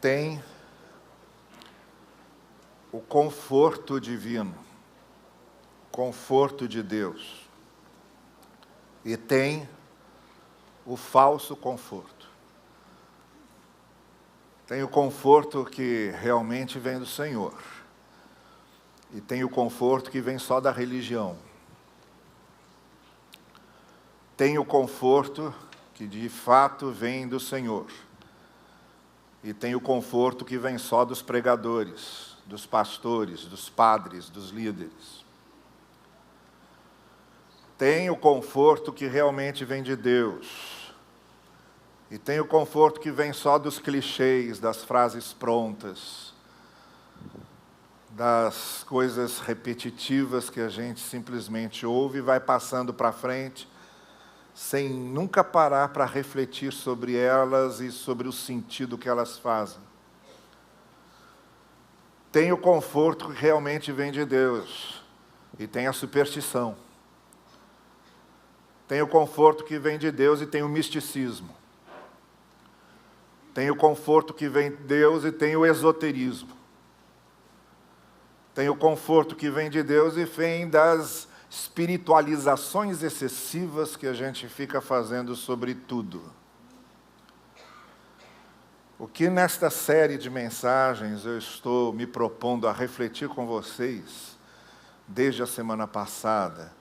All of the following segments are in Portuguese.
tem o conforto divino, conforto de Deus, e tem o falso conforto. Tem o conforto que realmente vem do Senhor, e tem o conforto que vem só da religião. Tem o conforto que de fato vem do Senhor, e tem o conforto que vem só dos pregadores, dos pastores, dos padres, dos líderes. Tem o conforto que realmente vem de Deus, e tem o conforto que vem só dos clichês, das frases prontas, das coisas repetitivas que a gente simplesmente ouve e vai passando para frente, sem nunca parar para refletir sobre elas e sobre o sentido que elas fazem. Tem o conforto que realmente vem de Deus, e tem a superstição. Tem o conforto que vem de Deus e tem o misticismo. Tem o conforto que vem de Deus e tem o esoterismo. Tem o conforto que vem de Deus e vem das espiritualizações excessivas que a gente fica fazendo sobre tudo. O que nesta série de mensagens eu estou me propondo a refletir com vocês, desde a semana passada,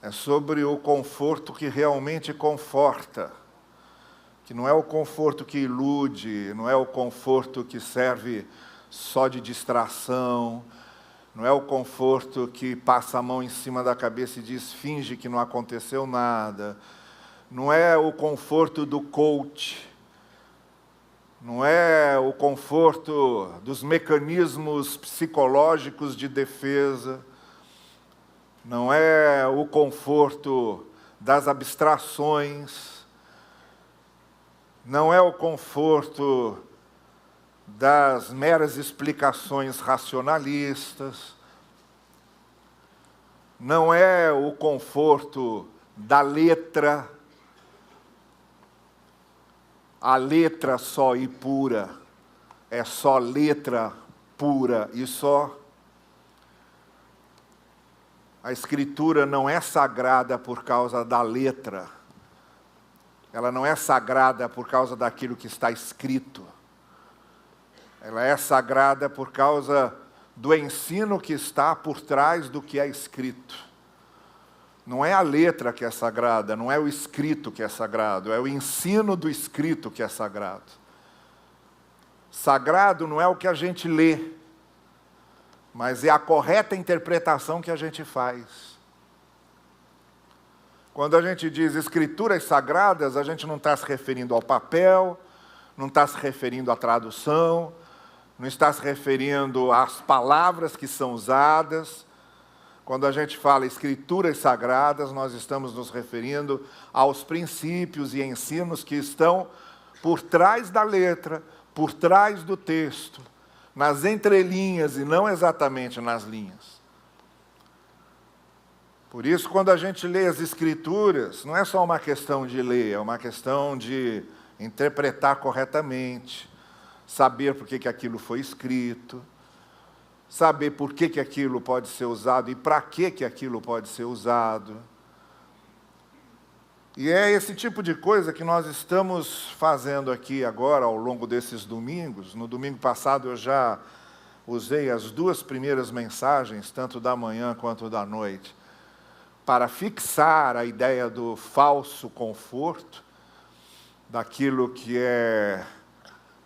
é sobre o conforto que realmente conforta, que não é o conforto que ilude, não é o conforto que serve só de distração, não é o conforto que passa a mão em cima da cabeça e diz, finge que não aconteceu nada. Não é o conforto do coach. Não é o conforto dos mecanismos psicológicos de defesa. Não é o conforto das abstrações. Não é o conforto das meras explicações racionalistas, não é o conforto da letra, a letra só e pura, é só letra pura e só. A Escritura não é sagrada por causa da letra, ela não é sagrada por causa daquilo que está escrito. Ela é sagrada por causa do ensino que está por trás do que é escrito. Não é a letra que é sagrada, não é o escrito que é sagrado, é o ensino do escrito que é sagrado. Sagrado não é o que a gente lê, mas é a correta interpretação que a gente faz. Quando a gente diz escrituras sagradas, a gente não está se referindo ao papel, não está se referindo à tradução, não está se referindo às palavras que são usadas. Quando a gente fala escrituras sagradas, nós estamos nos referindo aos princípios e ensinos que estão por trás da letra, por trás do texto, nas entrelinhas e não exatamente nas linhas. Por isso, quando a gente lê as escrituras, não é só uma questão de ler, é uma questão de interpretar corretamente, saber por que aquilo foi escrito, saber por que aquilo pode ser usado e para que aquilo pode ser usado. E é esse tipo de coisa que nós estamos fazendo aqui agora, ao longo desses domingos. No domingo passado eu já usei as duas primeiras mensagens, tanto da manhã quanto da noite, para fixar a ideia do falso conforto, daquilo que é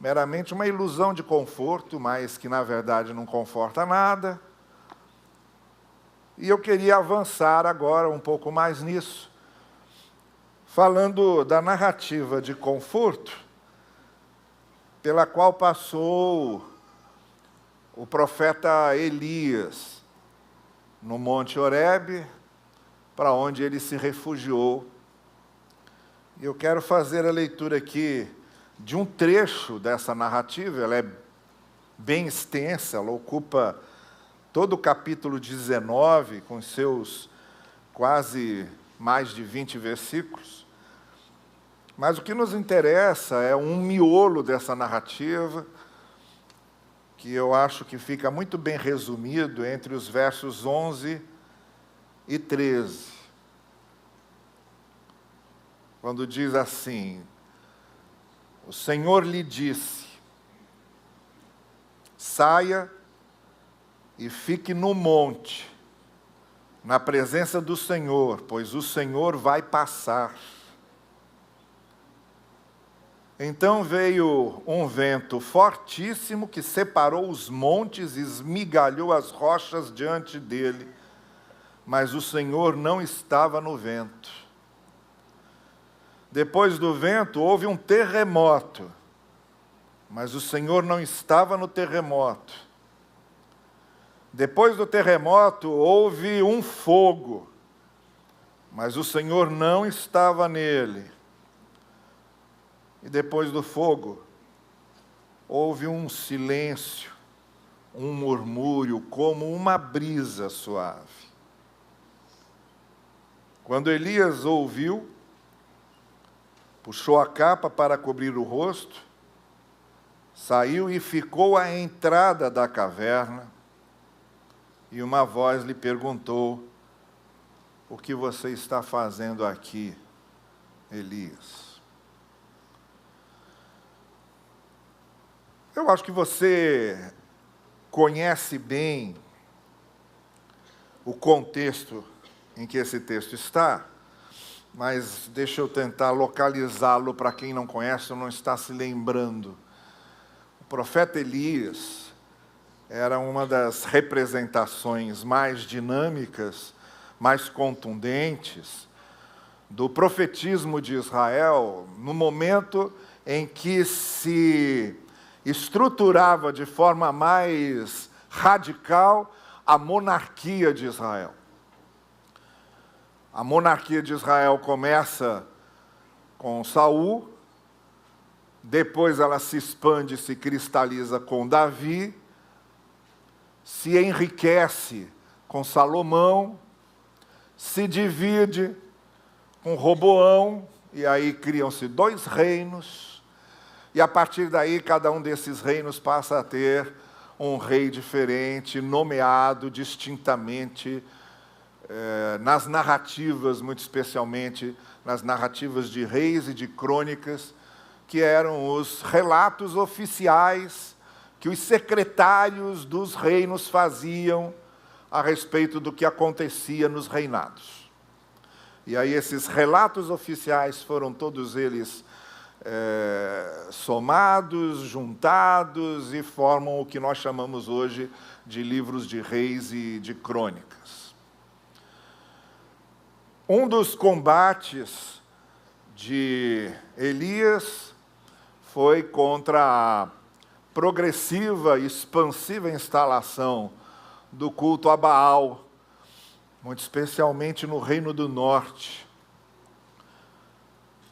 meramente uma ilusão de conforto, mas que na verdade não conforta nada. E eu queria avançar agora um pouco mais nisso, falando da narrativa de conforto pela qual passou o profeta Elias no Monte Horebe, para onde ele se refugiou. E eu quero fazer a leitura aqui de um trecho dessa narrativa. Ela é bem extensa, ela ocupa todo o capítulo 19, com seus quase mais de 20 versículos. Mas o que nos interessa é um miolo dessa narrativa, que eu acho que fica muito bem resumido entre os versos 11 e 13. Quando diz assim: o Senhor lhe disse, saia e fique no monte, na presença do Senhor, pois o Senhor vai passar. Então veio um vento fortíssimo que separou os montes e esmigalhou as rochas diante dele, mas o Senhor não estava no vento. Depois do vento houve um terremoto, mas o Senhor não estava no terremoto. Depois do terremoto houve um fogo, mas o Senhor não estava nele. E depois do fogo, houve um silêncio, um murmúrio, como uma brisa suave. Quando Elias ouviu, puxou a capa para cobrir o rosto, saiu e ficou à entrada da caverna, e uma voz lhe perguntou: o que você está fazendo aqui, Elias? Eu acho que você conhece bem o contexto em que esse texto está, mas deixa eu tentar localizá-lo para quem não conhece ou não está se lembrando. O profeta Elias era uma das representações mais dinâmicas, mais contundentes do profetismo de Israel, no momento em que se estruturava de forma mais radical a monarquia de Israel. A monarquia de Israel começa com Saul, depois ela se expande e se cristaliza com Davi, se enriquece com Salomão, se divide com Roboão, e aí criam-se 2 reinos, e a partir daí cada um desses reinos passa a ter um rei diferente, nomeado distintamente nas narrativas, muito especialmente nas narrativas de reis e de crônicas, que eram os relatos oficiais que os secretários dos reinos faziam a respeito do que acontecia nos reinados. E aí esses relatos oficiais foram todos eles somados, juntados e formam o que nós chamamos hoje de livros de reis e de crônicas. Um dos combates de Elias foi contra a progressiva e expansiva instalação do culto a Baal, muito especialmente no Reino do Norte.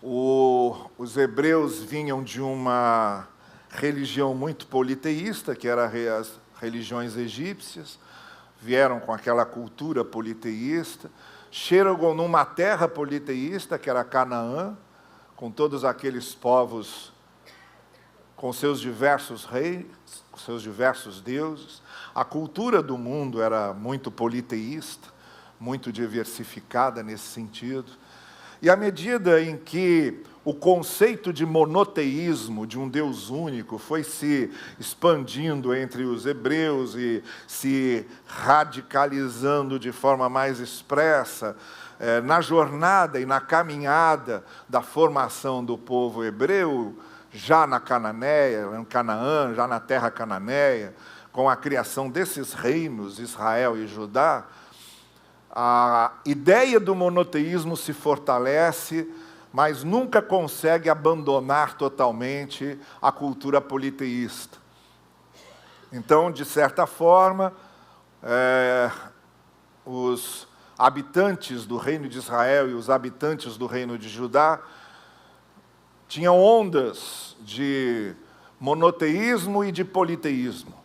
Os hebreus vinham de uma religião muito politeísta, que eram as religiões egípcias, vieram com aquela cultura politeísta, chegam numa terra politeísta, que era Canaã, com todos aqueles povos, com seus diversos reis, com seus diversos deuses. A cultura do mundo era muito politeísta, muito diversificada nesse sentido. E à medida em que o conceito de monoteísmo, de um Deus único, foi se expandindo entre os hebreus e se radicalizando de forma mais expressa, na jornada e na caminhada da formação do povo hebreu, já na Cananéia, em Canaã, já na terra cananeia, com a criação desses reinos, Israel e Judá, a ideia do monoteísmo se fortalece, mas nunca consegue abandonar totalmente a cultura politeísta. Então, de certa forma, os habitantes do reino de Israel e os habitantes do reino de Judá tinham ondas de monoteísmo e de politeísmo.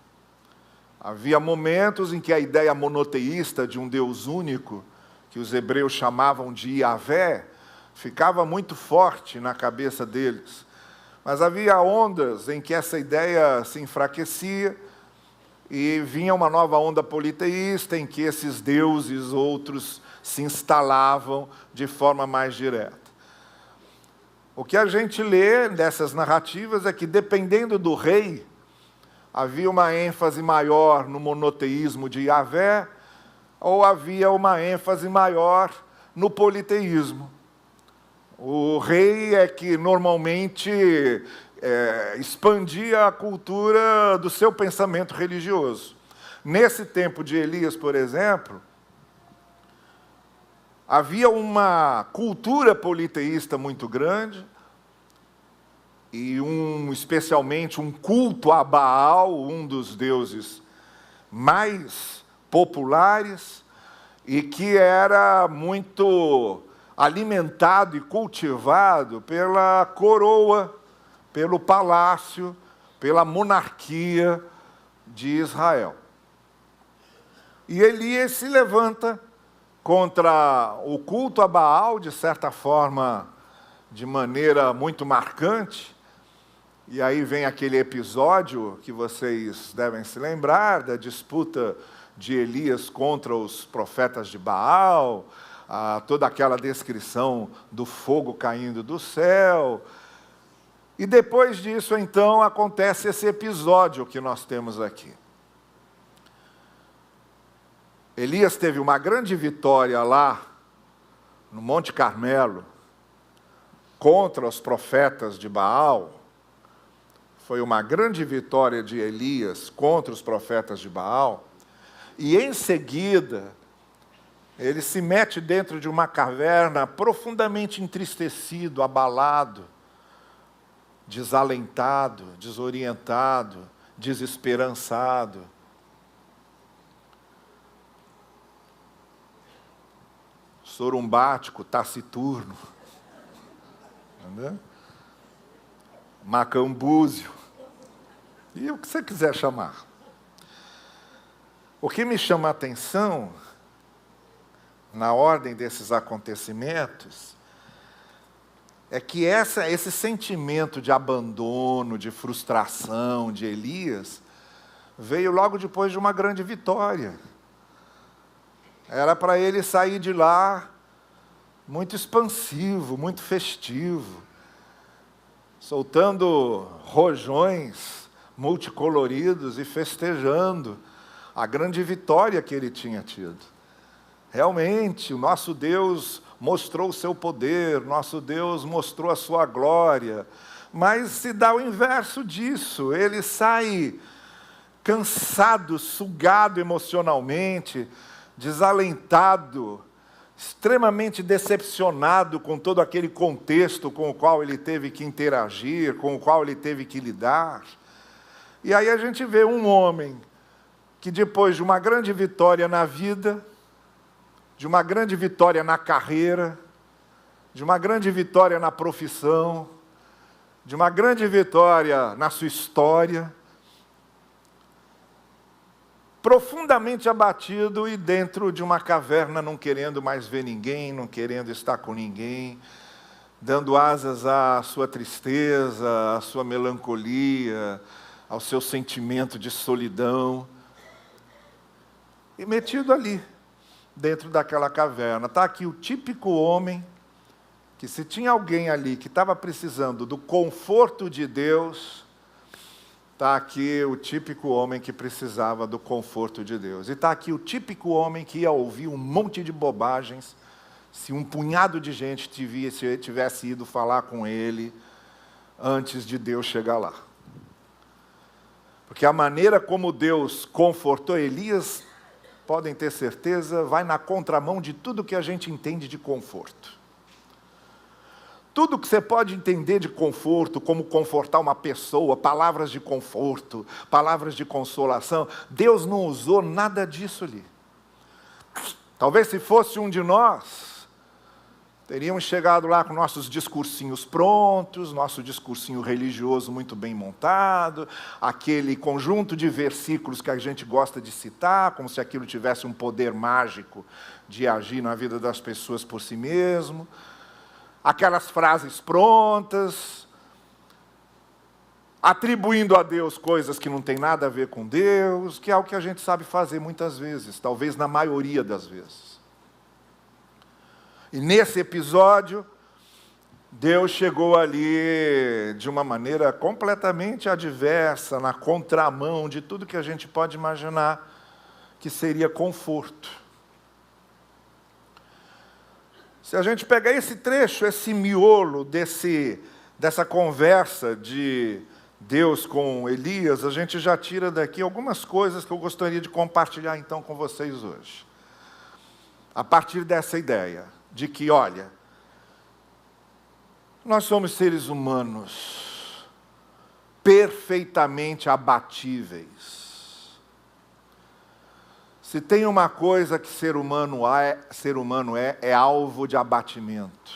Havia momentos em que a ideia monoteísta de um Deus único, que os hebreus chamavam de Yahvé, ficava muito forte na cabeça deles. Mas havia ondas em que essa ideia se enfraquecia e vinha uma nova onda politeísta em que esses deuses outros se instalavam de forma mais direta. O que a gente lê dessas narrativas é que, dependendo do rei, havia uma ênfase maior no monoteísmo de Yahvé ou havia uma ênfase maior no politeísmo. O rei é que normalmente expandia a cultura do seu pensamento religioso. Nesse tempo de Elias, por exemplo, havia uma cultura politeísta muito grande e especialmente um culto a Baal, um dos deuses mais populares e que era muito alimentado e cultivado pela coroa, pelo palácio, pela monarquia de Israel. E Elias se levanta contra o culto a Baal, de certa forma, de maneira muito marcante. E aí vem aquele episódio que vocês devem se lembrar, da disputa de Elias contra os profetas de Baal, toda aquela descrição do fogo caindo do céu. E depois disso, então, acontece esse episódio que nós temos aqui. Elias teve uma grande vitória lá, no Monte Carmelo, contra os profetas de Baal. Foi uma grande vitória de Elias contra os profetas de Baal. E em seguida, ele se mete dentro de uma caverna profundamente entristecido, abalado, desalentado, desorientado, desesperançado. Sorumbático, taciturno. Entendeu? Macambúzio. E o que você quiser chamar. O que me chama a atenção, na ordem desses acontecimentos, é que esse sentimento de abandono, de frustração de Elias, veio logo depois de uma grande vitória. Era para ele sair de lá muito expansivo, muito festivo, soltando rojões multicoloridos e festejando a grande vitória que ele tinha tido. Realmente, o nosso Deus mostrou o seu poder, nosso Deus mostrou a sua glória, mas se dá o inverso disso, ele sai cansado, sugado emocionalmente, desalentado, extremamente decepcionado com todo aquele contexto com o qual ele teve que interagir, com o qual ele teve que lidar. E aí a gente vê um homem que depois de uma grande vitória na vida, de uma grande vitória na carreira, de uma grande vitória na profissão, de uma grande vitória na sua história, profundamente abatido e dentro de uma caverna, não querendo mais ver ninguém, não querendo estar com ninguém, dando asas à sua tristeza, à sua melancolia, ao seu sentimento de solidão, e metido ali, dentro daquela caverna. Está aqui o típico homem, que se tinha alguém ali que estava precisando do conforto de Deus, está aqui o típico homem que precisava do conforto de Deus. E está aqui o típico homem que ia ouvir um monte de bobagens, se um punhado de gente tivesse ido falar com ele antes de Deus chegar lá. Porque a maneira como Deus confortou Elias, podem ter certeza, vai na contramão de tudo que a gente entende de conforto. Tudo que você pode entender de conforto, como confortar uma pessoa, palavras de conforto, palavras de consolação, Deus não usou nada disso ali. Talvez se fosse um de nós, teríamos chegado lá com nossos discursinhos prontos, nosso discursinho religioso muito bem montado, aquele conjunto de versículos que a gente gosta de citar, como se aquilo tivesse um poder mágico de agir na vida das pessoas por si mesmo. aquelas frases prontas, atribuindo a Deus coisas que não tem nada a ver com Deus, que é o que a gente sabe fazer muitas vezes, talvez na maioria das vezes. E nesse episódio, Deus chegou ali de uma maneira completamente adversa, na contramão de tudo que a gente pode imaginar que seria conforto. Se a gente pegar esse trecho, esse miolo dessa conversa de Deus com Elias, a gente já tira daqui algumas coisas que eu gostaria de compartilhar então com vocês hoje. A partir dessa ideia de que, olha, nós somos seres humanos perfeitamente abatíveis. Se tem uma coisa que ser humano é alvo de abatimento,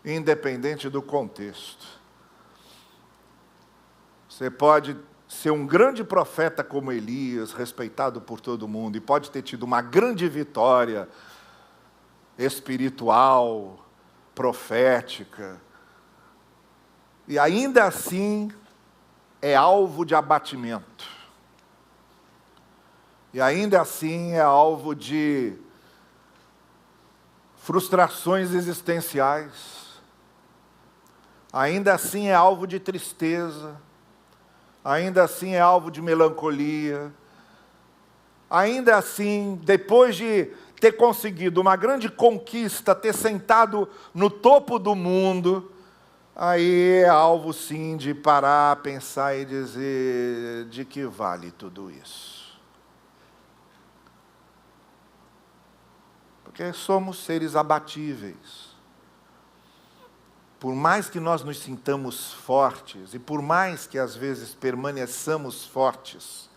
independente do contexto. Você pode ser um grande profeta como Elias, respeitado por todo mundo, e pode ter tido uma grande vitória espiritual, profética, e ainda assim é alvo de abatimento. E ainda assim é alvo de frustrações existenciais. Ainda assim é alvo de tristeza. Ainda assim é alvo de melancolia. Ainda assim, depois de ter conseguido uma grande conquista, ter sentado no topo do mundo, aí é alvo sim de parar, pensar e dizer: de que vale tudo isso? Porque somos seres abatíveis. Por mais que nós nos sintamos fortes, e por mais que às vezes permaneçamos fortes,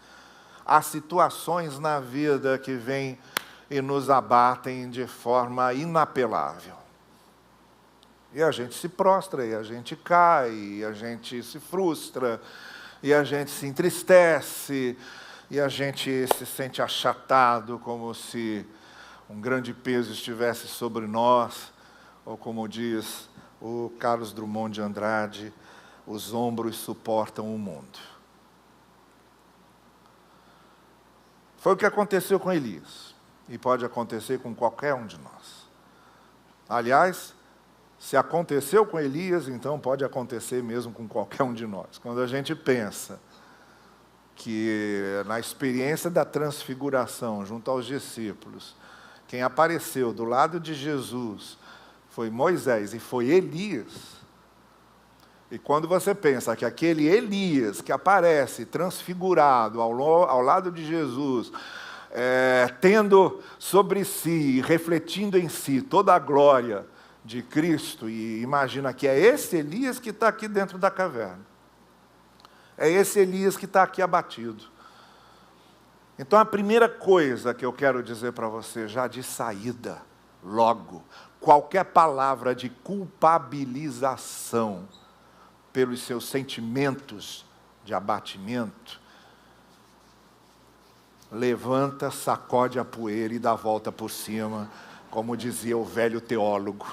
há situações na vida que vêm e nos abatem de forma inapelável. E a gente se prostra, e a gente cai, e a gente se frustra, e a gente se entristece, e a gente se sente achatado, como se um grande peso estivesse sobre nós, ou como diz o Carlos Drummond de Andrade, os ombros suportam o mundo. Foi o que aconteceu com Elias, e pode acontecer com qualquer um de nós. Aliás, se aconteceu com Elias, então pode acontecer mesmo com qualquer um de nós. Quando a gente pensa que na experiência da transfiguração junto aos discípulos, quem apareceu do lado de Jesus foi Moisés e foi Elias. E quando você pensa que aquele Elias que aparece transfigurado ao lado de Jesus, tendo sobre si, refletindo em si toda a glória de Cristo, e imagina que é esse Elias que está aqui dentro da caverna. É esse Elias que está aqui abatido. Então, a primeira coisa que eu quero dizer para você, já de saída, logo, qualquer palavra de culpabilização pelos seus sentimentos de abatimento, levanta, sacode a poeira e dá a volta por cima, como dizia o velho teólogo.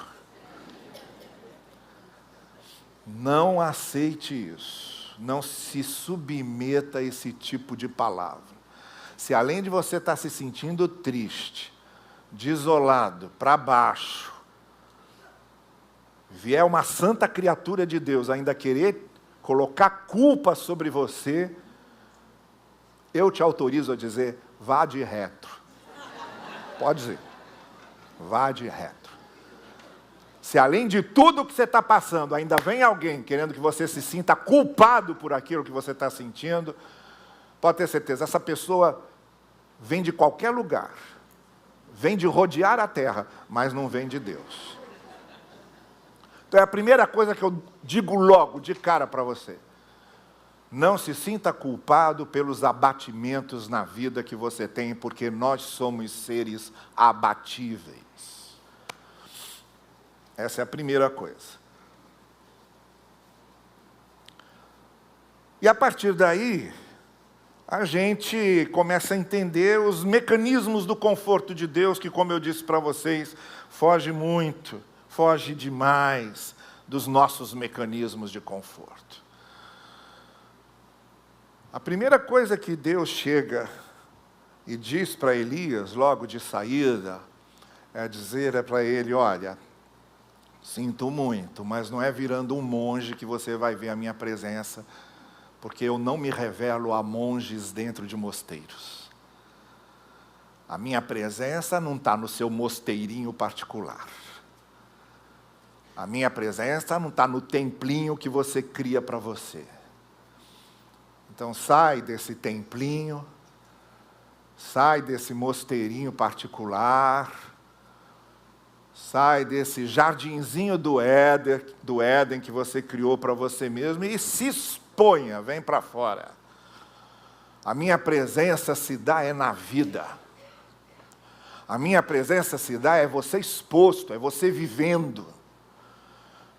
Não aceite isso, não se submeta a esse tipo de palavra. Se além de você estar se sentindo triste, desolado, para baixo, vier uma santa criatura de Deus ainda querer colocar culpa sobre você, eu te autorizo a dizer: vá de retro. Pode dizer, vá de retro. Se além de tudo que você está passando, ainda vem alguém querendo que você se sinta culpado por aquilo que você está sentindo, pode ter certeza, essa pessoa vem de qualquer lugar, vem de rodear a terra, mas não vem de Deus. Então é a primeira coisa que eu digo logo, de cara para você. Não se sinta culpado pelos abatimentos na vida que você tem, porque nós somos seres abatíveis. Essa é a primeira coisa. E a partir daí, a gente começa a entender os mecanismos do conforto de Deus, que, como eu disse para vocês, foge muito foge demais dos nossos mecanismos de conforto. A primeira coisa que Deus chega e diz para Elias, logo de saída, é para ele: olha, sinto muito, mas não é virando um monge que você vai ver a minha presença, porque eu não me revelo a monges dentro de mosteiros. A minha presença não está no seu mosteirinho particular. A minha presença não está no templinho que você cria para você. Então sai desse templinho, sai desse mosteirinho particular, sai desse jardinzinho do Éden que você criou para você mesmo e se exponha, vem para fora. A minha presença se dá na vida. A minha presença se dá você exposto, é você vivendo.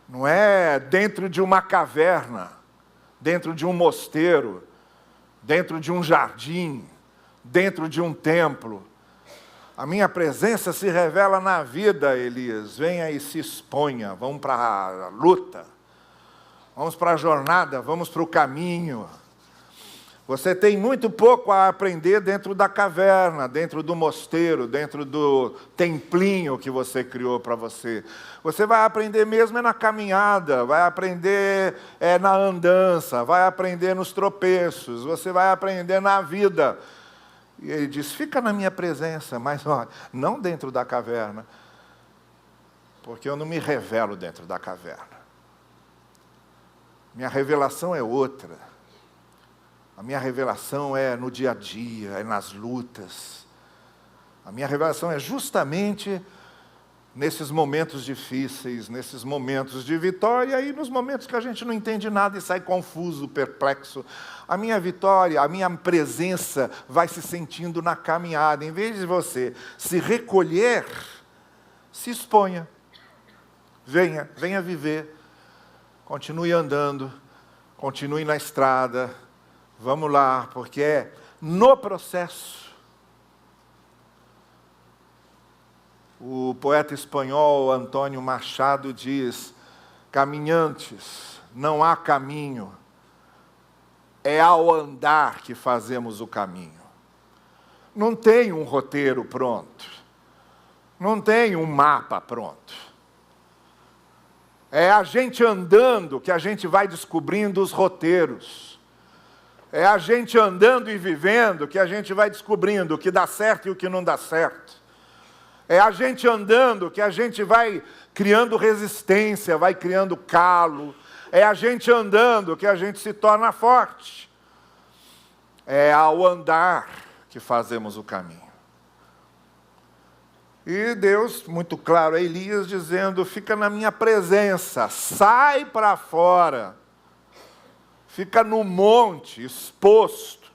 Não é dentro de uma caverna, dentro de um mosteiro, dentro de um jardim, dentro de um templo. A minha presença se revela na vida, Elias. Venha e se exponha. Vamos para a luta. Vamos para a jornada, vamos para o caminho. Você tem muito pouco a aprender dentro da caverna, dentro do mosteiro, dentro do templinho que você criou para você. Você vai aprender mesmo na caminhada, vai aprender na andança, vai aprender nos tropeços, você vai aprender na vida. E ele diz: fica na minha presença, mas olha, não dentro da caverna, porque eu não me revelo dentro da caverna. Minha revelação é outra. A minha revelação é no dia a dia, é nas lutas. A minha revelação é justamente nesses momentos difíceis, nesses momentos de vitória e nos momentos que a gente não entende nada e sai confuso, perplexo. A minha vitória, a minha presença vai se sentindo na caminhada. Em vez de você se recolher, se exponha. Venha viver. Continue andando, continue na estrada. Vamos lá, porque é no processo. O poeta espanhol Antônio Machado diz: caminhantes, não há caminho, é ao andar que fazemos o caminho. Não tem um roteiro pronto, não tem um mapa pronto. É a gente andando que a gente vai descobrindo os roteiros. É a gente andando e vivendo que a gente vai descobrindo o que dá certo e o que não dá certo. É a gente andando que a gente vai criando resistência, vai criando calo. É a gente andando que a gente se torna forte. É ao andar que fazemos o caminho. E Deus, muito claro a Elias, dizendo: fica na minha presença, sai para fora. Fica no monte, exposto,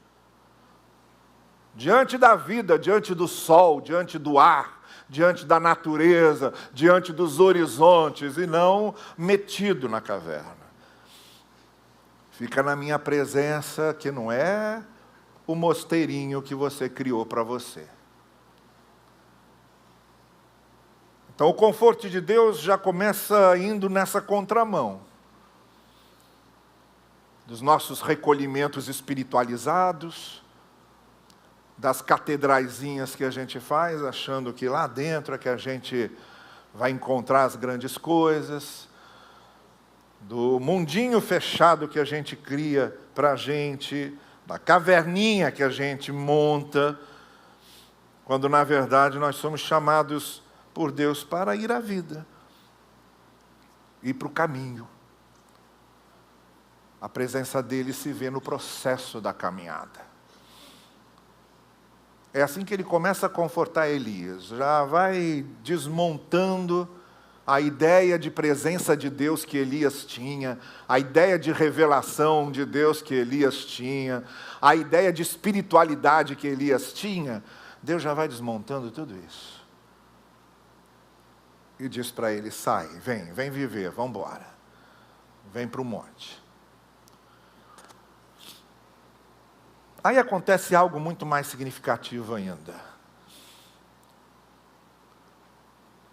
diante da vida, diante do sol, diante do ar, diante da natureza, diante dos horizontes, e não metido na caverna. Fica na minha presença, que não é o mosteirinho que você criou para você. Então o conforto de Deus já começa indo nessa contramão. Dos nossos recolhimentos espiritualizados, das catedraizinhas que a gente faz, achando que lá dentro é que a gente vai encontrar as grandes coisas, do mundinho fechado que a gente cria para a gente, da caverninha que a gente monta, quando na verdade nós somos chamados por Deus para ir à vida, ir para o caminho. A presença dele se vê no processo da caminhada. É assim que ele começa a confortar Elias. Já vai desmontando a ideia de presença de Deus que Elias tinha, a ideia de revelação de Deus que Elias tinha, a ideia de espiritualidade que Elias tinha. Deus já vai desmontando tudo isso. E diz para ele: sai, vem viver, vamos embora. Vem para o monte. Aí acontece algo muito mais significativo ainda.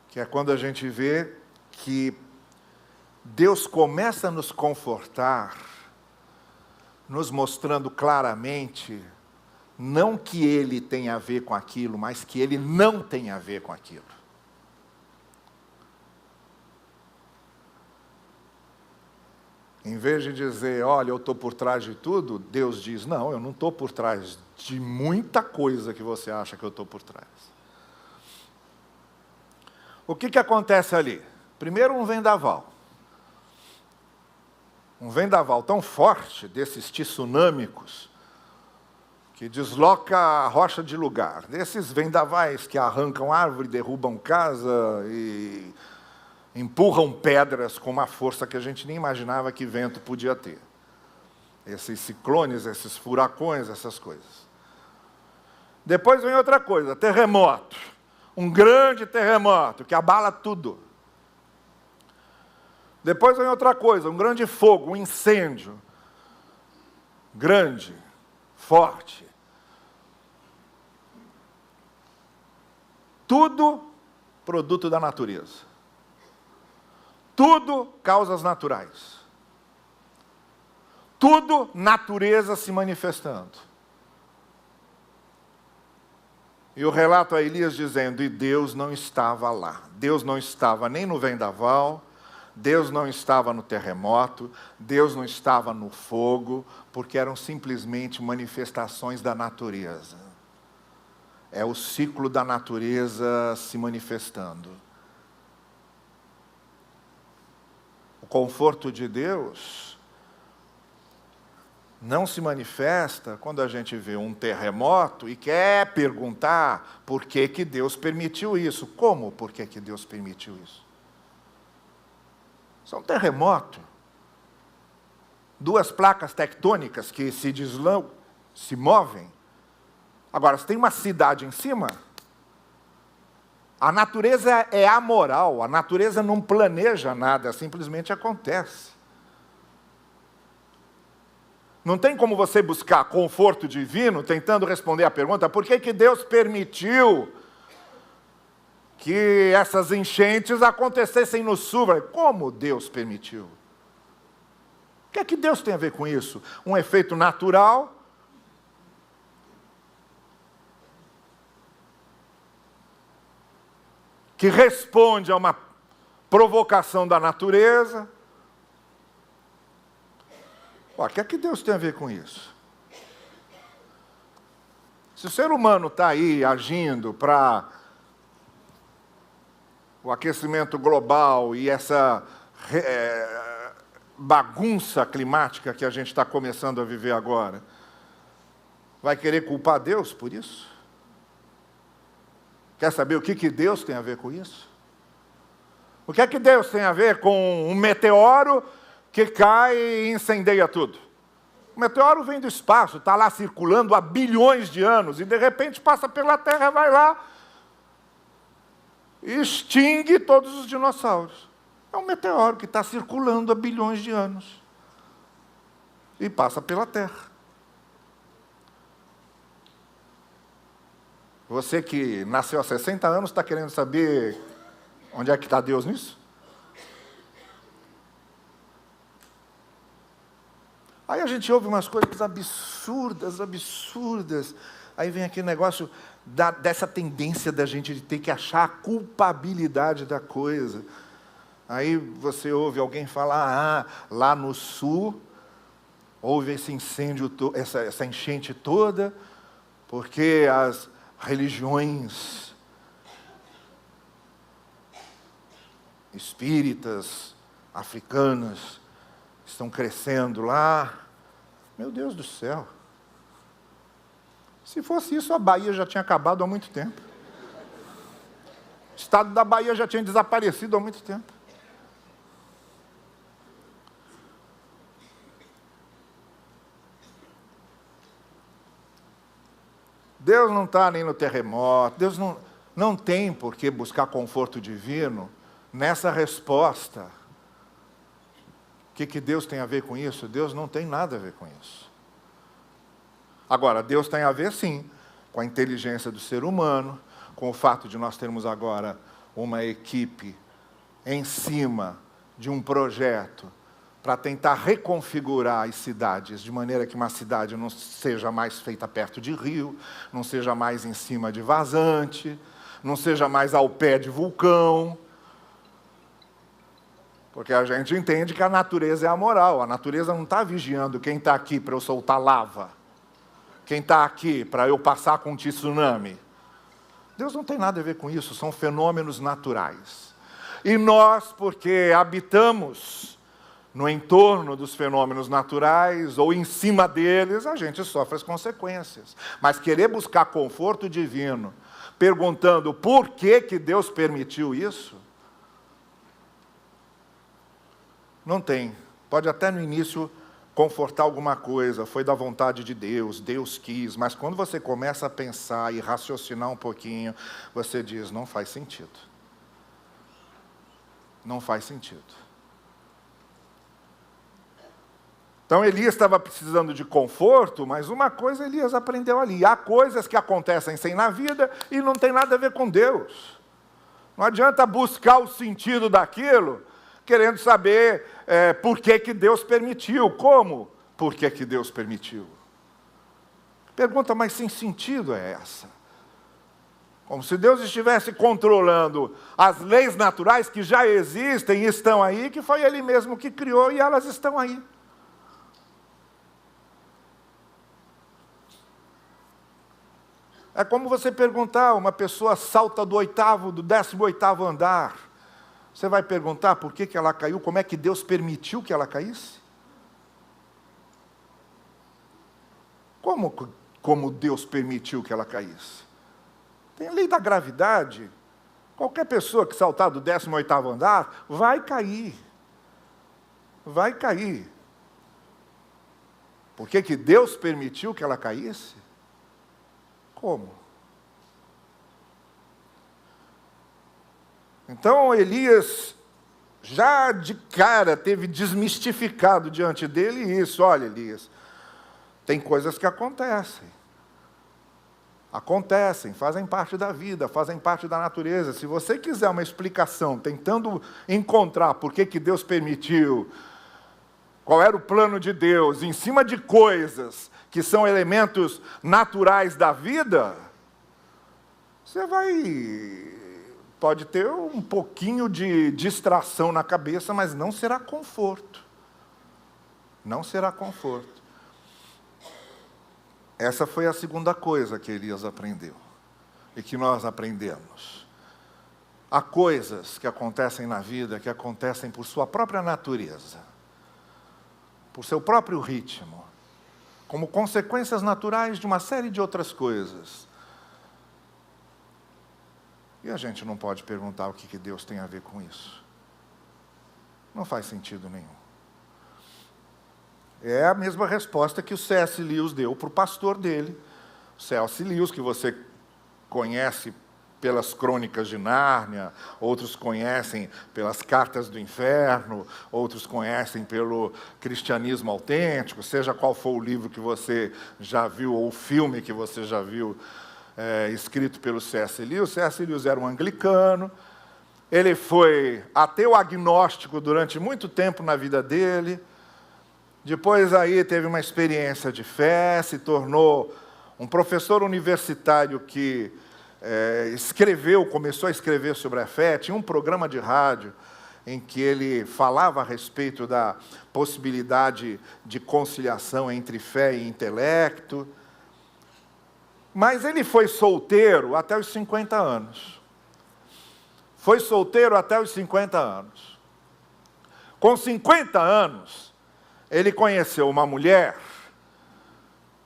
Que é quando a gente vê que Deus começa a nos confortar, nos mostrando claramente, não que Ele tenha a ver com aquilo, mas que Ele não tem a ver com aquilo. Em vez de dizer, olha, eu estou por trás de tudo, Deus diz, não, eu não estou por trás de muita coisa que você acha que eu estou por trás. O que acontece ali? Primeiro, um vendaval. Um vendaval tão forte, desses tsunâmicos, que desloca a rocha de lugar. Desses vendavais que arrancam árvore, derrubam casa e empurram pedras com uma força que a gente nem imaginava que vento podia ter. Esses ciclones, esses furacões, essas coisas. Depois vem outra coisa, terremoto. Um grande terremoto que abala tudo. Depois vem outra coisa, um grande fogo, um incêndio. Grande, forte. Tudo produto da natureza. Tudo causas naturais. Tudo natureza se manifestando. E o relato a Elias dizendo, e Deus não estava lá. Deus não estava nem no vendaval, Deus não estava no terremoto, Deus não estava no fogo, porque eram simplesmente manifestações da natureza. É o ciclo da natureza se manifestando. O conforto de Deus não se manifesta quando a gente vê um terremoto e quer perguntar por que Deus permitiu isso. Como por que Deus permitiu isso? Isso é um terremoto. Duas placas tectônicas que se movem. Agora, se tem uma cidade em cima, a natureza é amoral, a natureza não planeja nada, simplesmente acontece. Não tem como você buscar conforto divino tentando responder a pergunta, por que Deus permitiu que essas enchentes acontecessem no sul? Como Deus permitiu? O que Deus tem a ver com isso? Um efeito natural? Que responde a uma provocação da natureza. O que Deus tem a ver com isso? Se o ser humano está aí agindo para o aquecimento global e essa bagunça climática que a gente está começando a viver agora, vai querer culpar Deus por isso? Quer saber o que Deus tem a ver com isso? O que é que Deus tem a ver com um meteoro que cai e incendeia tudo? O meteoro vem do espaço, está lá circulando há bilhões de anos, e de repente passa pela Terra, vai lá e extingue todos os dinossauros. É um meteoro que está circulando há bilhões de anos e passa pela Terra. Você que nasceu há 60 anos está querendo saber onde é que está Deus nisso? Aí a gente ouve umas coisas absurdas. Aí vem aquele negócio dessa tendência da gente de ter que achar a culpabilidade da coisa. Aí você ouve alguém falar, lá no sul, houve esse incêndio, essa enchente toda, porque as religiões espíritas, africanas, estão crescendo lá. Meu Deus do céu. Se fosse isso, a Bahia já tinha acabado há muito tempo. O estado da Bahia já tinha desaparecido há muito tempo. Deus não está nem no terremoto, Deus não tem por que buscar conforto divino nessa resposta. O que Deus tem a ver com isso? Deus não tem nada a ver com isso. Agora, Deus tem a ver, sim, com a inteligência do ser humano, com o fato de nós termos agora uma equipe em cima de um projeto para tentar reconfigurar as cidades, de maneira que uma cidade não seja mais feita perto de rio, não seja mais em cima de vazante, não seja mais ao pé de vulcão. Porque a gente entende que a natureza é amoral. A natureza não está vigiando quem está aqui para eu soltar lava, quem está aqui para eu passar com um tsunami. Deus não tem nada a ver com isso, são fenômenos naturais. E nós, porque habitamos no entorno dos fenômenos naturais, ou em cima deles, a gente sofre as consequências. Mas querer buscar conforto divino, perguntando por que Deus permitiu isso, não tem. Pode até no início confortar alguma coisa, foi da vontade de Deus, Deus quis, mas quando você começa a pensar e raciocinar um pouquinho, você diz, não faz sentido. Não faz sentido. Então Elias estava precisando de conforto, mas uma coisa Elias aprendeu ali. Há coisas que acontecem sem na vida e não tem nada a ver com Deus. Não adianta buscar o sentido daquilo, querendo saber por que Deus permitiu. Como? Por que Deus permitiu? Pergunta mais sem sentido é essa. Como se Deus estivesse controlando as leis naturais que já existem e estão aí, que foi Ele mesmo que criou e elas estão aí. É como você perguntar, uma pessoa salta do 18º andar. Você vai perguntar por que ela caiu, como é que Deus permitiu que ela caísse? Como Deus permitiu que ela caísse? Tem a lei da gravidade. Qualquer pessoa que saltar do 18º andar vai cair. Vai cair. Por que Deus permitiu que ela caísse? Como? Então Elias, já de cara, teve desmistificado diante dele isso. Olha, Elias, tem coisas que acontecem. Acontecem, fazem parte da vida, fazem parte da natureza. Se você quiser uma explicação, tentando encontrar por que Deus permitiu, qual era o plano de Deus, em cima de coisas que são elementos naturais da vida, você pode ter um pouquinho de distração na cabeça, mas não será conforto. Não será conforto. Essa foi a segunda coisa que Elias aprendeu e que nós aprendemos. Há coisas que acontecem na vida que acontecem por sua própria natureza, por seu próprio ritmo, como consequências naturais de uma série de outras coisas. E a gente não pode perguntar o que Deus tem a ver com isso. Não faz sentido nenhum. É a mesma resposta que o C.S. Lewis deu para o pastor dele. O C.S. Lewis, que você conhece pelas Crônicas de Nárnia, outros conhecem pelas Cartas do Inferno, outros conhecem pelo Cristianismo Autêntico, seja qual for o livro que você já viu, ou o filme que você já viu, escrito pelo C.S. Lewis. C.S. Lewis era um anglicano, ele foi ateu agnóstico durante muito tempo na vida dele, depois aí teve uma experiência de fé, se tornou um professor universitário que começou a escrever sobre a fé, tinha um programa de rádio em que ele falava a respeito da possibilidade de conciliação entre fé e intelecto. Mas ele foi solteiro até os 50 anos. Foi solteiro até os 50 anos. Com 50 anos, ele conheceu uma mulher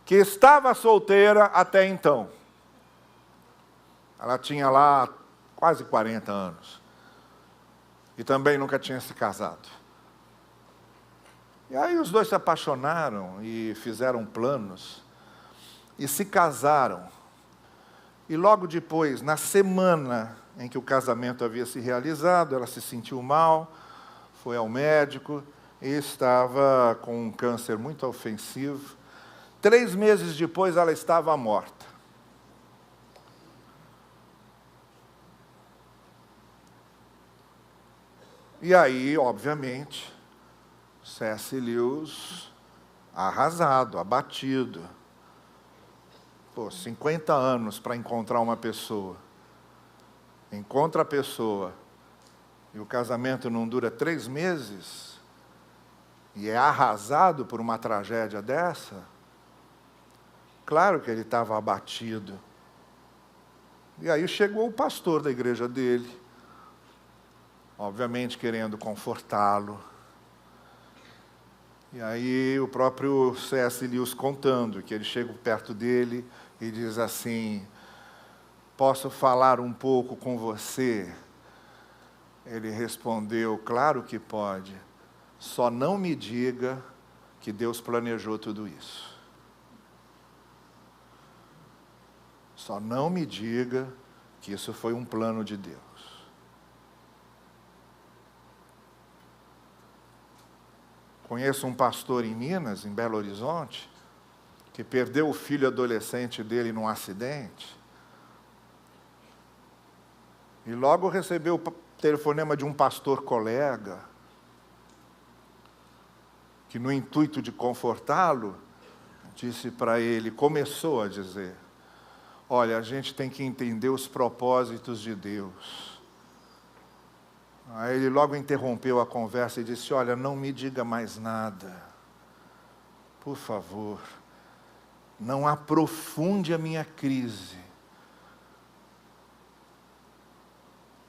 que estava solteira até então. Ela tinha lá quase 40 anos. E também nunca tinha se casado. E aí os dois se apaixonaram e fizeram planos. E se casaram. E logo depois, na semana em que o casamento havia se realizado, ela se sentiu mal, foi ao médico e estava com um câncer muito ofensivo. 3 meses depois, ela estava morta. E aí, obviamente, C.S. Lewis arrasado, abatido. 50 anos para encontrar uma pessoa. Encontra a pessoa e o casamento não dura 3 meses e é arrasado por uma tragédia dessa. Claro que ele estava abatido. E aí chegou o pastor da igreja dele, obviamente querendo confortá-lo. E aí o próprio C.S. Lewis contando que ele chega perto dele e diz assim: posso falar um pouco com você? Ele respondeu: claro que pode, só não me diga que Deus planejou tudo isso. Só não me diga que isso foi um plano de Deus. Conheço um pastor em Minas, em Belo Horizonte, que perdeu o filho adolescente dele num acidente. E logo recebeu o telefonema de um pastor colega, que no intuito de confortá-lo, disse para ele, começou a dizer: olha, a gente tem que entender os propósitos de Deus. Aí ele logo interrompeu a conversa e disse: olha, não me diga mais nada. Por favor, não aprofunde a minha crise.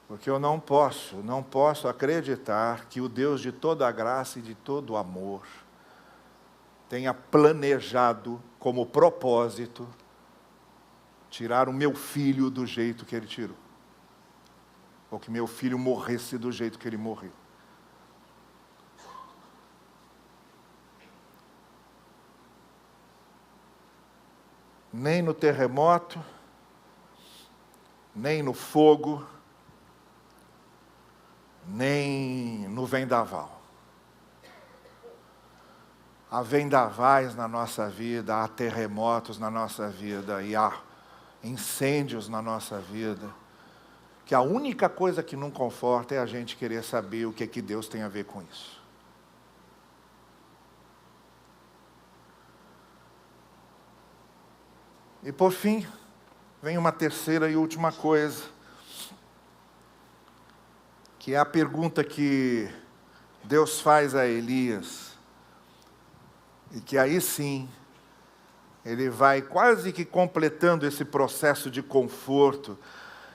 Porque eu não posso acreditar que o Deus de toda a graça e de todo o amor tenha planejado como propósito tirar o meu filho do jeito que ele tirou. Ou que meu filho morresse do jeito que ele morreu. Nem no terremoto, nem no fogo, nem no vendaval. Há vendavais na nossa vida, há terremotos na nossa vida e há incêndios na nossa vida, que a única coisa que não conforta é a gente querer saber o que Deus tem a ver com isso. E por fim, vem uma terceira e última coisa, que é a pergunta que Deus faz a Elias, e que aí sim, ele vai quase que completando esse processo de conforto.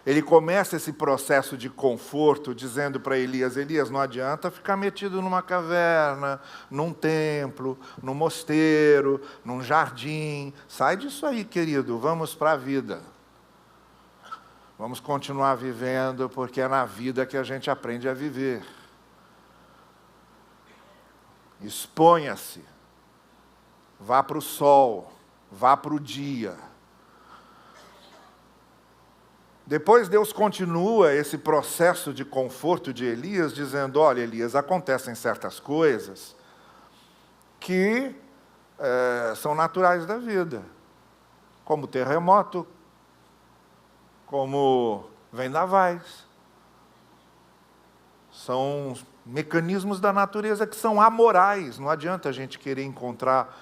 Ele começa esse processo de conforto dizendo para Elias: Elias, não adianta ficar metido numa caverna, num templo, num mosteiro, num jardim. Sai disso aí, querido, vamos para a vida. Vamos continuar vivendo, porque é na vida que a gente aprende a viver. Exponha-se, vá para o sol, vá para o dia. Depois Deus continua esse processo de conforto de Elias, dizendo: olha, Elias, acontecem certas coisas que são naturais da vida, como terremoto, como vendavais. São mecanismos da natureza que são amorais. Não adianta a gente querer encontrar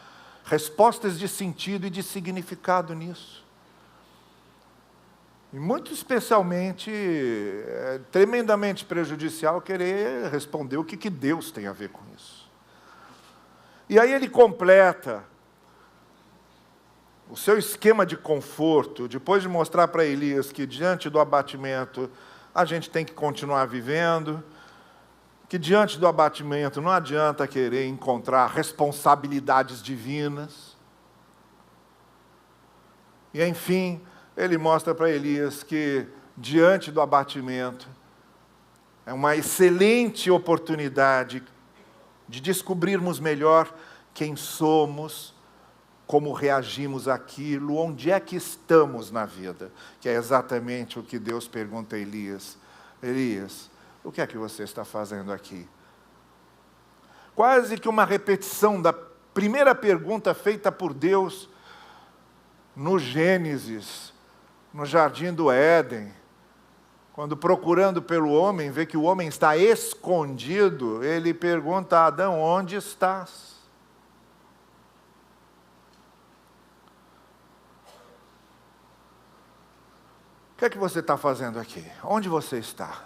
respostas de sentido e de significado nisso. E muito especialmente, é tremendamente prejudicial querer responder o que Deus tem a ver com isso. E aí ele completa o seu esquema de conforto, depois de mostrar para Elias que diante do abatimento a gente tem que continuar vivendo, que diante do abatimento não adianta querer encontrar responsabilidades divinas. E enfim, ele mostra para Elias que, diante do abatimento, é uma excelente oportunidade de descobrirmos melhor quem somos, como reagimos àquilo, onde é que estamos na vida, que é exatamente o que Deus pergunta a Elias. Elias, o que é que você está fazendo aqui? Quase que uma repetição da primeira pergunta feita por Deus no Gênesis, no Jardim do Éden, quando procurando pelo homem, vê que o homem está escondido, ele pergunta a Adão: onde estás? O que é que você está fazendo aqui? Onde você está?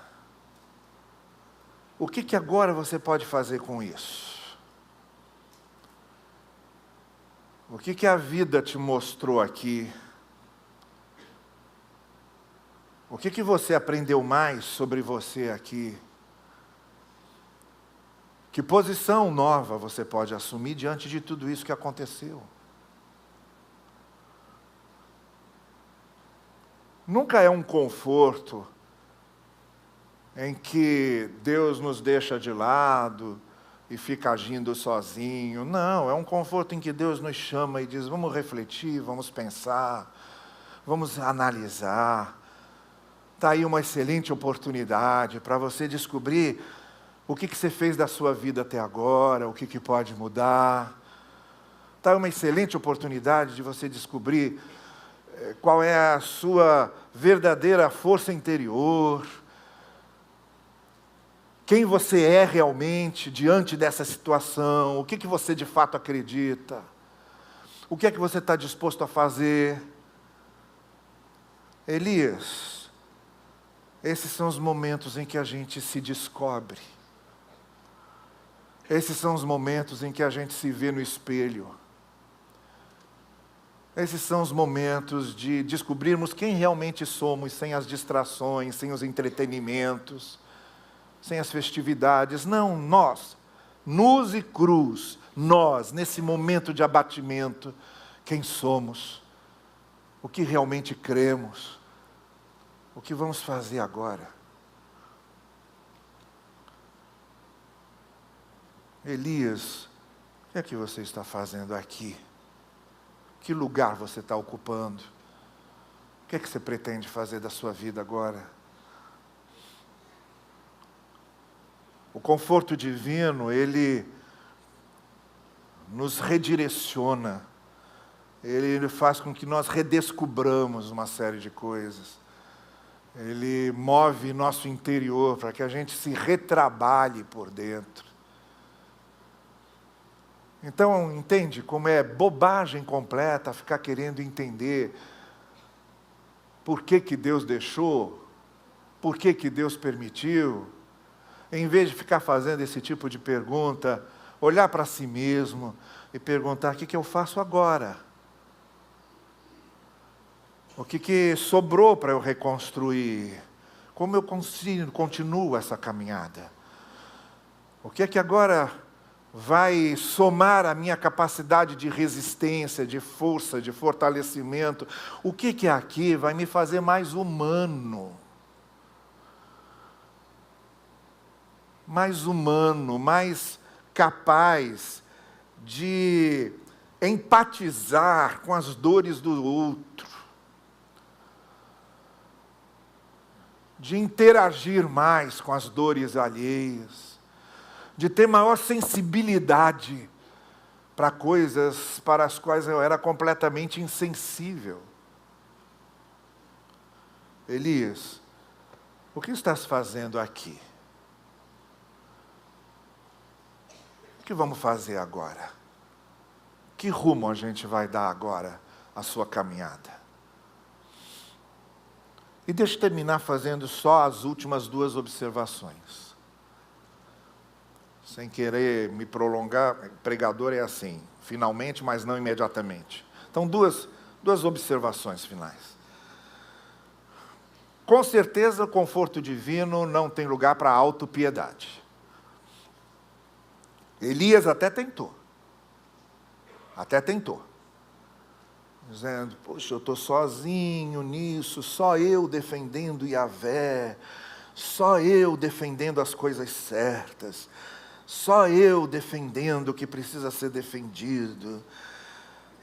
O que agora você pode fazer com isso? O que a vida te mostrou aqui? O que você aprendeu mais sobre você aqui? Que posição nova você pode assumir diante de tudo isso que aconteceu? Nunca é um conforto em que Deus nos deixa de lado e fica agindo sozinho. Não, é um conforto em que Deus nos chama e diz: vamos refletir, vamos pensar, vamos analisar. Está aí uma excelente oportunidade para você descobrir o que você fez da sua vida até agora, o que pode mudar. Está aí uma excelente oportunidade de você descobrir qual é a sua verdadeira força interior, quem você é realmente diante dessa situação, o que você de fato acredita, o que é que você está disposto a fazer. Elias, esses são os momentos em que a gente se descobre. Esses são os momentos em que a gente se vê no espelho. Esses são os momentos de descobrirmos quem realmente somos, sem as distrações, sem os entretenimentos, sem as festividades. Não, nós, nus e crus, nós, nesse momento de abatimento, quem somos, o que realmente cremos, o que vamos fazer agora. Elias, o que é que você está fazendo aqui? Que lugar você está ocupando? O que é que você pretende fazer da sua vida agora? O conforto divino, ele nos redireciona. Ele faz com que nós redescubramos uma série de coisas. Ele move nosso interior para que a gente se retrabalhe por dentro. Então, entende como é bobagem completa ficar querendo entender por que Deus deixou, por que Deus permitiu. Em vez de ficar fazendo esse tipo de pergunta, olhar para si mesmo e perguntar: o que eu faço agora? O que sobrou para eu reconstruir? Como eu continuo essa caminhada? O que é que agora vai somar a minha capacidade de resistência, de força, de fortalecimento? O que aqui vai me fazer mais humano? Mais capaz de empatizar com as dores do outro, de interagir mais com as dores alheias, de ter maior sensibilidade para coisas para as quais eu era completamente insensível. Elias, o que estás fazendo aqui? O que vamos fazer agora? Que rumo a gente vai dar agora à sua caminhada? E deixa eu terminar fazendo só as últimas duas observações. Sem querer me prolongar, pregador é assim, finalmente, mas não imediatamente. Então, duas observações finais. Com certeza, o conforto divino não tem lugar para a autopiedade. Elias até tentou. Dizendo: poxa, eu estou sozinho nisso, só eu defendendo Yahvé, só eu defendendo as coisas certas, só eu defendendo o que precisa ser defendido.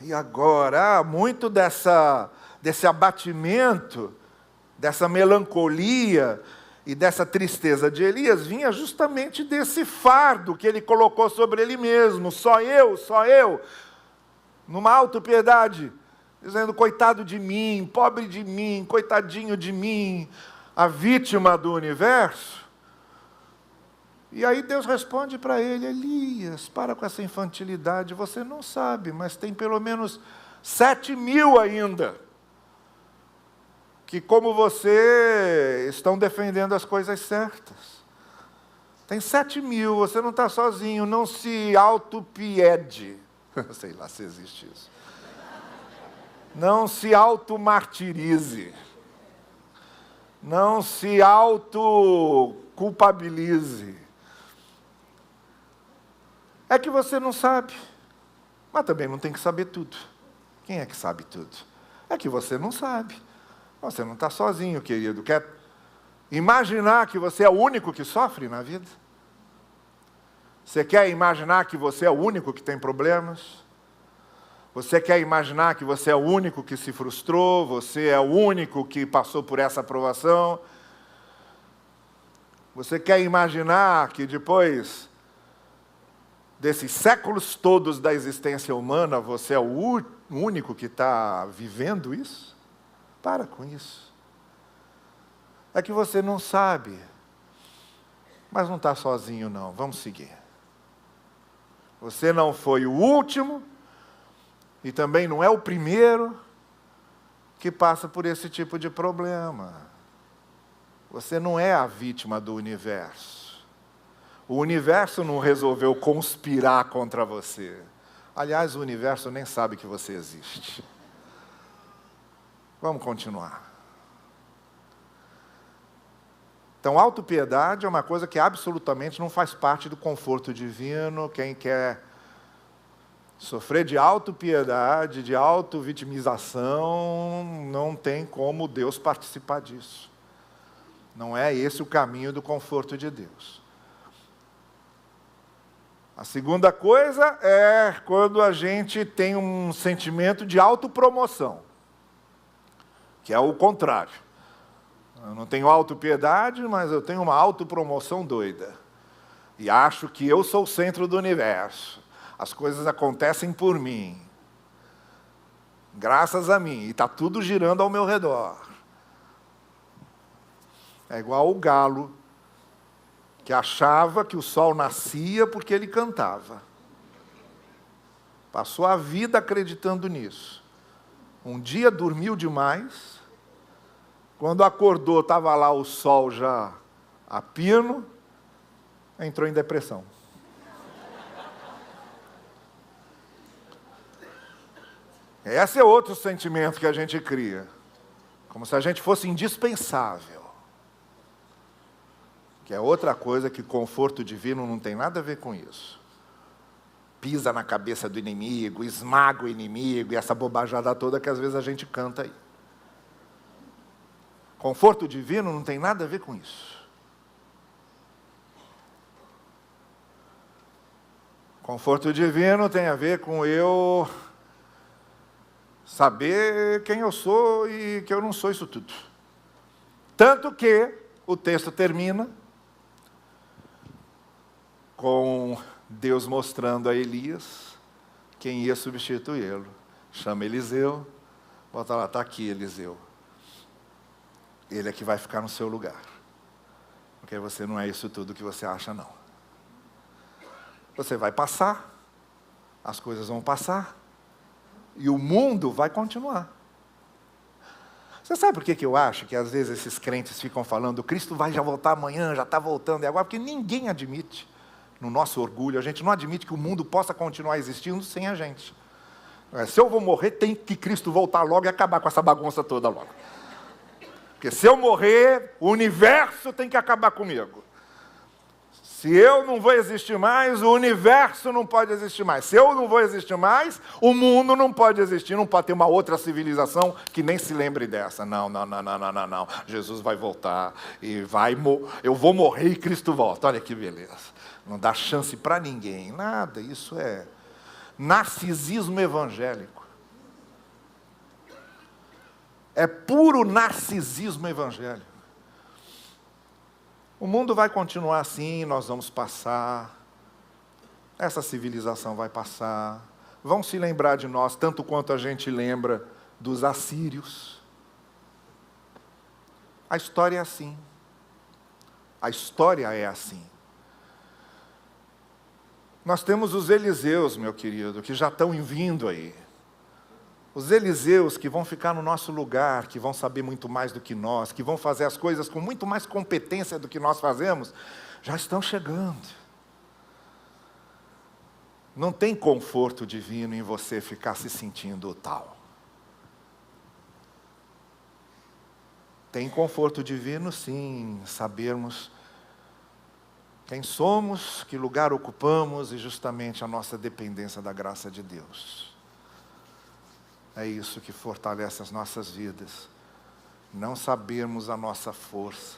E agora, muito desse abatimento, dessa melancolia e dessa tristeza de Elias vinha justamente desse fardo que ele colocou sobre ele mesmo. Só eu, numa autopiedade, dizendo: coitado de mim, pobre de mim, coitadinho de mim, a vítima do universo. E aí Deus responde para ele: Elias, para com essa infantilidade, você não sabe, mas tem pelo menos 7.000 ainda, que como você estão defendendo as coisas certas. Tem 7.000, você não está sozinho, não se autopiede. Sei lá se existe isso. Não se automartirize. Não se autoculpabilize. É que você não sabe, mas também não tem que saber tudo. Quem é que sabe tudo? É que você não sabe. Você não está sozinho, querido. Quer imaginar que você é o único que sofre na vida? Você quer imaginar que você é o único que tem problemas? Você quer imaginar que você é o único que se frustrou? Você é o único que passou por essa provação? Você quer imaginar que depois desses séculos todos da existência humana, você é o único que está vivendo isso? Para com isso. É que você não sabe, mas não está sozinho não, vamos seguir. Você não foi o último, e também não é o primeiro que passa por esse tipo de problema. Você não é a vítima do universo. O universo não resolveu conspirar contra você. Aliás, o universo nem sabe que você existe. Vamos continuar. Então, autopiedade é uma coisa que absolutamente não faz parte do conforto divino. Quem quer sofrer de autopiedade, de autovitimização, não tem como Deus participar disso. Não é esse o caminho do conforto de Deus. A segunda coisa é quando a gente tem um sentimento de autopromoção, que é o contrário. Eu não tenho autopiedade, mas eu tenho uma autopromoção doida. E acho que eu sou o centro do universo. As coisas acontecem por mim. Graças a mim. E está tudo girando ao meu redor. É igual o galo, que achava que o sol nascia porque ele cantava. Passou a vida acreditando nisso. Um dia dormiu demais. Quando acordou, estava lá o sol já a pino, entrou em depressão. Esse é outro sentimento que a gente cria. Como se a gente fosse indispensável. Que é outra coisa que conforto divino não tem nada a ver com isso. Pisa na cabeça do inimigo, esmaga o inimigo, e essa bobajada toda que às vezes a gente canta aí. Conforto divino não tem nada a ver com isso. Conforto divino tem a ver com eu saber quem eu sou e que eu não sou isso tudo. Tanto que o texto termina com Deus mostrando a Elias quem ia substituí-lo. Chama Eliseu, bota lá, está aqui Eliseu. Ele é que vai ficar no seu lugar. Porque você não é isso tudo que você acha, não. Você vai passar, as coisas vão passar, e o mundo vai continuar. Você sabe por que eu acho que às vezes esses crentes ficam falando Cristo vai já voltar amanhã, já está voltando, e agora? Porque ninguém admite, no nosso orgulho, a gente não admite que o mundo possa continuar existindo sem a gente. Se eu vou morrer, tem que Cristo voltar logo e acabar com essa bagunça toda logo. Porque se eu morrer, o universo tem que acabar comigo. Se eu não vou existir mais, o universo não pode existir mais. Se eu não vou existir mais, o mundo não pode existir. Não pode ter uma outra civilização que nem se lembre dessa. Não. Jesus vai voltar e eu vou morrer e Cristo volta. Olha que beleza. Não dá chance para ninguém. Nada. Isso é narcisismo evangélico. É puro narcisismo evangélico. O mundo vai continuar assim, nós vamos passar. Essa civilização vai passar. Vão se lembrar de nós, tanto quanto a gente lembra dos assírios. A história é assim. A história é assim. Nós temos os Eliseus, meu querido, que já estão vindo aí. Os Eliseus que vão ficar no nosso lugar, que vão saber muito mais do que nós, que vão fazer as coisas com muito mais competência do que nós fazemos, já estão chegando. Não tem conforto divino em você ficar se sentindo tal. Tem conforto divino, sim, sabermos quem somos, que lugar ocupamos e justamente a nossa dependência da graça de Deus. É isso que fortalece as nossas vidas. Não sabermos a nossa força,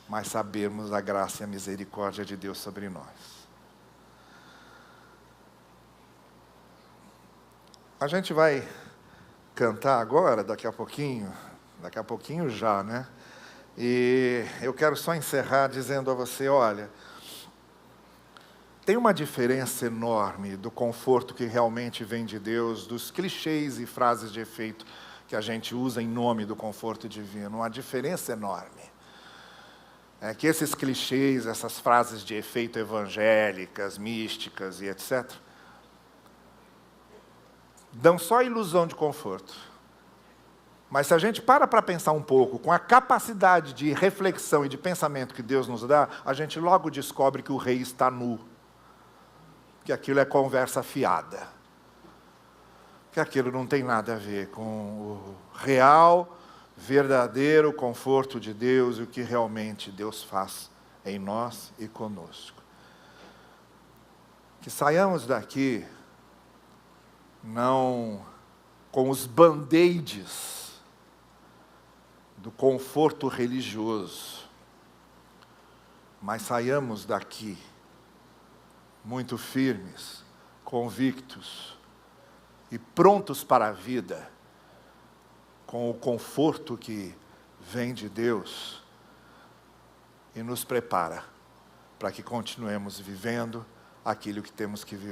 mas sabermos a graça e a misericórdia de Deus sobre nós. A gente vai cantar agora, daqui a pouquinho já, né? E eu quero só encerrar dizendo a você, olha, tem uma diferença enorme do conforto que realmente vem de Deus, dos clichês e frases de efeito que a gente usa em nome do conforto divino. Uma diferença enorme. É que esses clichês, essas frases de efeito evangélicas, místicas e etc., dão só a ilusão de conforto. Mas se a gente para pensar um pouco, com a capacidade de reflexão e de pensamento que Deus nos dá, a gente logo descobre que o rei está nu. Que aquilo é conversa fiada. Que aquilo não tem nada a ver com o real, verdadeiro conforto de Deus e o que realmente Deus faz em nós e conosco. Que saiamos daqui não com os band-aids do conforto religioso, mas saiamos daqui muito firmes, convictos e prontos para a vida, com o conforto que vem de Deus e nos prepara para que continuemos vivendo aquilo que temos que viver.